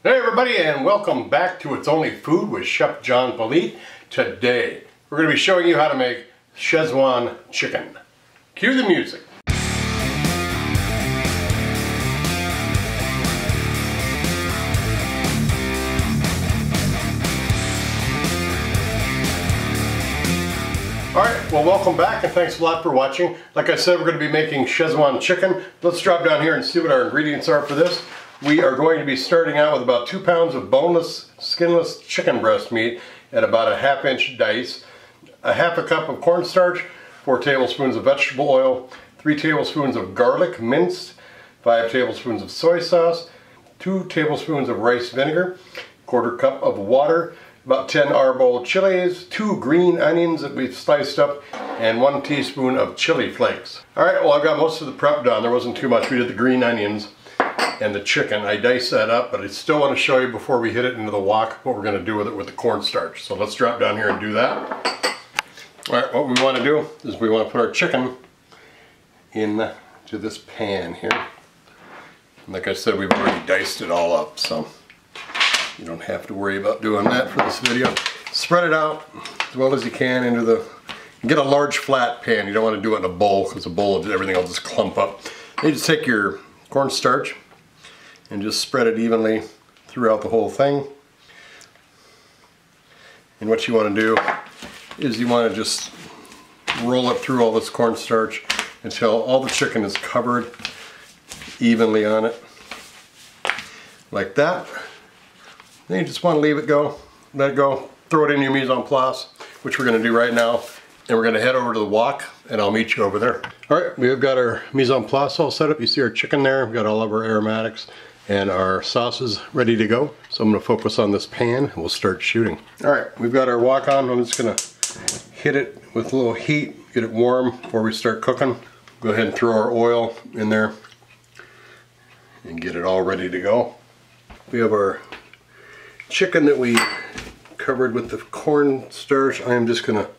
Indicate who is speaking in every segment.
Speaker 1: Hey everybody, and welcome back to It's Only Food with Chef John Politte. Today we're going to be showing you how to make Szechuan chicken. Cue the music. Alright, well welcome back and thanks a lot for watching. Like I said, we're going to be making Szechuan chicken. Let's drop down here and see what our ingredients are for this. We are going to be starting out with about 2 pounds of boneless, skinless chicken breast meat at about a 1/2 inch dice, a 1/2 cup of cornstarch, 4 tablespoons of vegetable oil, 3 tablespoons of garlic minced, 5 tablespoons of soy sauce, 2 tablespoons of rice vinegar, 1/4 cup of water, about 10 arbol chilies, 2 green onions that we've sliced up, and 1 teaspoon of chili flakes. Alright, well I've got most of the prep done. There wasn't too much. We did the green onions and the chicken. I diced that up, but I still want to show you before we hit it into the wok what we're going to do with it with the cornstarch. So let's drop down here and do that. Alright, what we want to do is we want to put our chicken into this pan here. And like I said, we've already diced it all up, so you don't have to worry about doing that for this video. Spread it out as well as you can into the, get a large flat pan. You don't want to do it in a bowl, because a bowl, everything will just clump up. You just take your cornstarch and just spread it evenly throughout the whole thing. And what you want to do is you want to just roll it through all this cornstarch until all the chicken is covered evenly on it, like that. Then you just want to leave it go, let it go, throw it in your mise en place, which we're going to do right now. And we're going to head over to the wok, and I'll meet you over there. Alright, we've got our mise en place all set up. You see our chicken there. We've got all of our aromatics and our sauces ready to go. So I'm going to focus on this pan, and we'll start shooting. Alright, we've got our wok on. I'm just going to hit it with a little heat, get it warm before we start cooking. Go ahead and throw our oil in there and get it all ready to go. We have our chicken that we covered with the cornstarch. I am just going to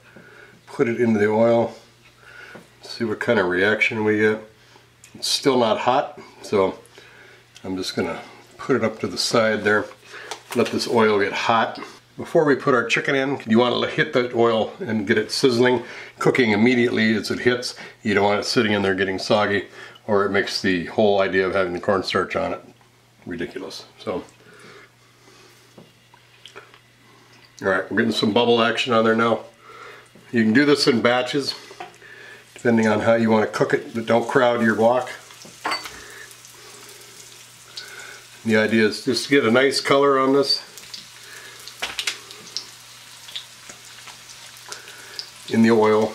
Speaker 1: put it into the oil, see what kind of reaction we get. It's still not hot, so I'm just going to put it up to the side there, let this oil get hot. Before we put our chicken in, you want to hit the oil and get it sizzling, cooking immediately as it hits. You don't want it sitting in there getting soggy, or it makes the whole idea of having the cornstarch on it ridiculous. So, alright, we're getting some bubble action on there now. You can do this in batches, depending on how you want to cook it, but don't crowd your wok. The idea is just to get a nice color on this in the oil.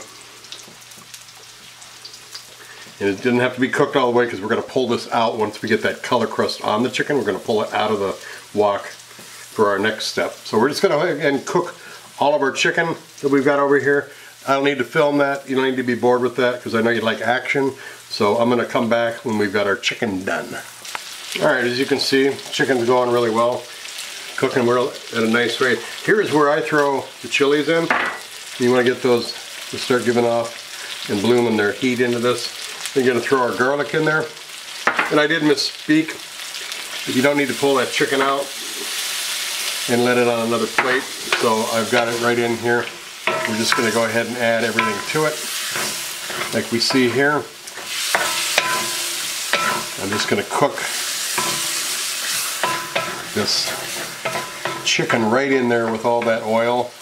Speaker 1: And it didn't have to be cooked all the way, because we're going to pull this out once we get that color crust on the chicken. We're going to pull it out of the wok for our next step. So we're just going to go ahead and cook all of our chicken that we've got over here. I don't need to film that. You don't need to be bored with that, because I know you like action. So I'm going to come back when we've got our chicken done. Alright, as you can see, chicken's going really well. Cooking at a nice rate. Here's where I throw the chilies in. You want to get those to start giving off and blooming their heat into this. We're going to throw our garlic in there. And I did misspeak. You don't need to pull that chicken out and let it on another plate. So I've got it right in here. We're just going to go ahead and add everything to it, like we see here. I'm just going to cook this chicken right in there with all that oil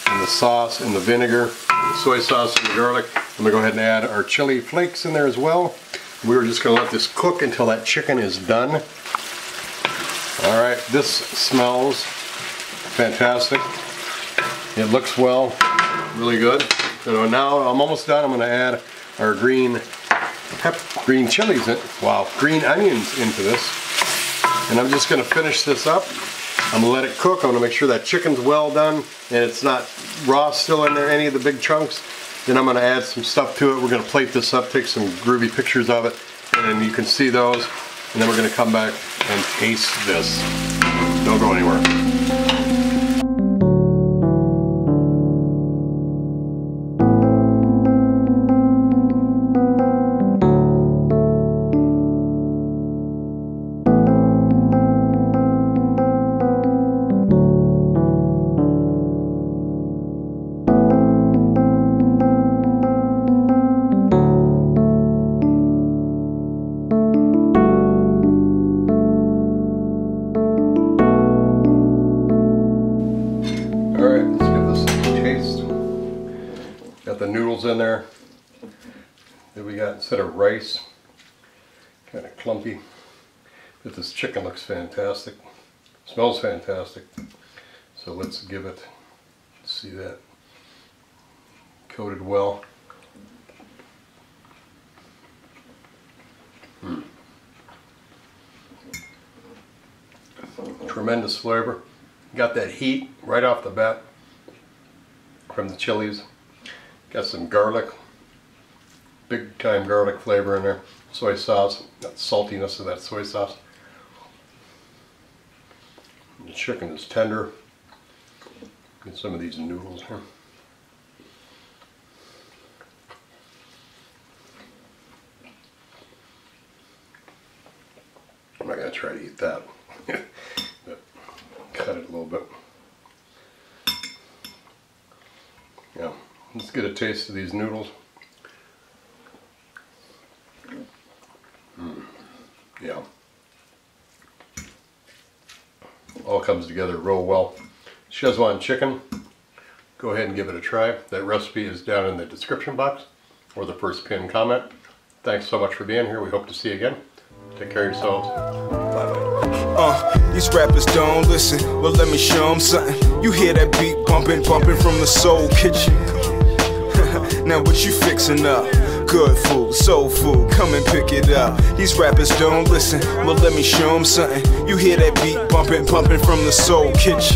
Speaker 1: and the sauce and the vinegar, the soy sauce and the garlic. I'm going to go ahead and add our chili flakes in there as well. We're just going to let this cook until that chicken is done. Alright, this smells fantastic. It looks well, really good. So now I'm almost done. I'm going to add our green chilies, green onions into this. And I'm just going to finish this up. I'm going to let it cook. I'm going to make sure that chicken's well done and it's not raw still in there, any of the big chunks. Then I'm going to add some stuff to it. We're going to plate this up, take some groovy pictures of it, and you can see those. And then we're going to come back and taste this. Don't go anywhere. noodles in there that we got instead of rice. Kind of clumpy. But this chicken looks fantastic. Smells fantastic. So let's give it, let's see that, coated well. Tremendous flavor. Got that heat right off the bat from the chilies. Got some garlic, big time garlic flavor in there. Soy sauce, that saltiness of that soy sauce. The chicken is tender. Get some of these noodles here. I'm not going to try to eat that. But cut it a little bit. Yeah, let's get a taste of these noodles. Yeah. All comes together real well. Szechuan chicken. Go ahead and give it a try. That recipe is down in the description box or the first pinned comment. Thanks so much for being here. We hope to see you again. Take care of yourselves. Bye-bye.
Speaker 2: These rappers don't listen. Well, let me show them something. You hear that beat bumping, bumping from the soul kitchen. Now what you fixing up? Good food, soul food, come and pick it up. These rappers don't listen. Well, let me show them something. You hear that beat bumping, bumping from the soul kitchen.